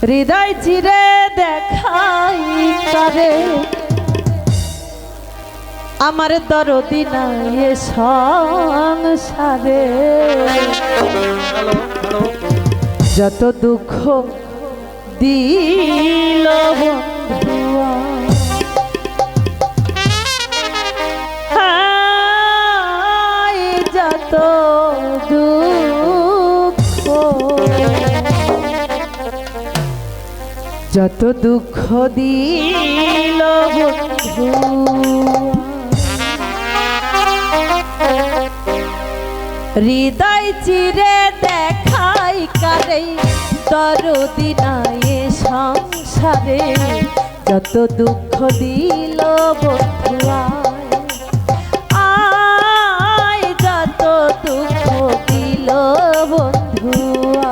হৃদয় চিরে দেখাই করে আমার দরদি নাই এ সংসারে। যত দুঃখ দিল বন্ধুয়া যত দুঃখ যত দুঃখ দিল বন্ধু হৃদয় চিরে দেখাই কারে দরদি নাই এ সংসারে। যত দুঃখ দিল বন্ধুয়া আয় যত দুঃখ দিল বন্ধুয়া।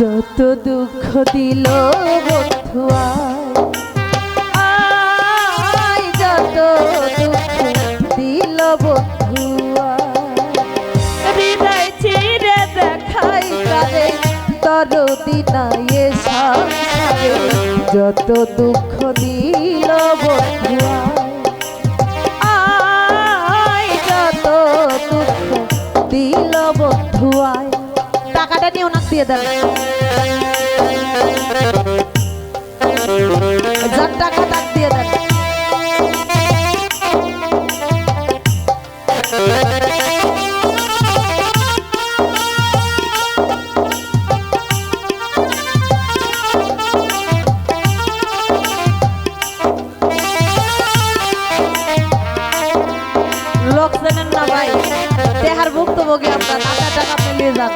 যত দুঃখ দিল বন্ধুয়া আয় যত দুঃখ দিল বন্ধুয়া হৃদয় চিরে দেখাই কারে দরদি নাই এ সংসারে। যত দুঃখ দিল বন্ধুয়া আয় যত দুঃখ দিল বন্ধুয়া। টাকাটা নিয়ে ওনাকে দিয়ে দেন, যার টাকা তাক দিয়ে দেন। লোক জানেন না ভাই, দেহার ভুক্তভোগী আমরা, টাকা টাকা মিলিয়ে যান।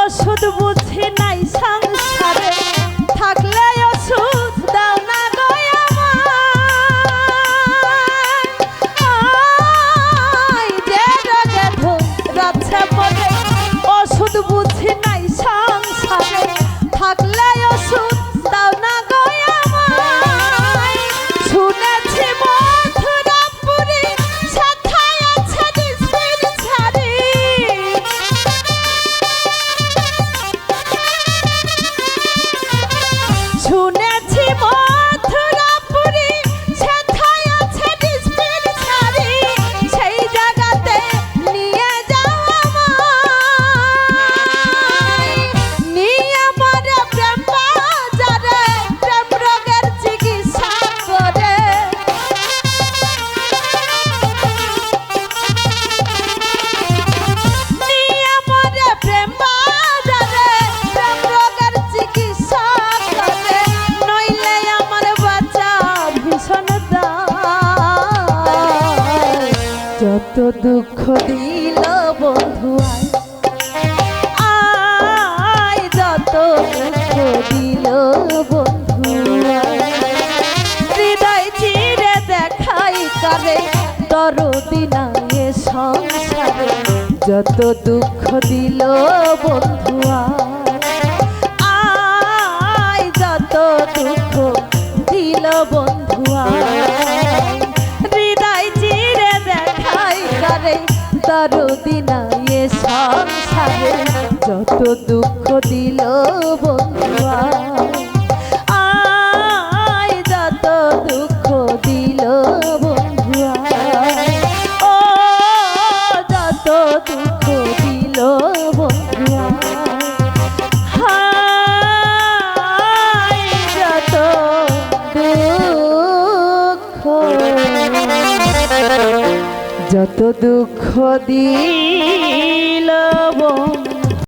ওষুধ বুঝি নাই সংসারে থাকলে ওষুধ দাও না গো আমায়। যে রোগে ধরেছে মনে ওষুধ বুঝি নাই সংসারে থাকলে ওষুধ দাও না গো আমায়। শুনেছি মথুরাপুরী সেথায় আছে নিশির ছাড়ি বন্ধু হৃদয় চিরে দেখাই কারে দরদি নাই এ সংসারে যত দুঃখ দিল বন্ধু আয় যত দুঃখ দিল বন্ধু হৃদয় চিরে দেখাই কারে দরদি নাই এ সংসারে যত দুঃখ দিল বন্ধু আয় যত দুঃখ দিল বন্ধু ও যত দুঃখ দিল বন্ধু হায় যত দুঃখ যত দুঃখ দিল বন্ধু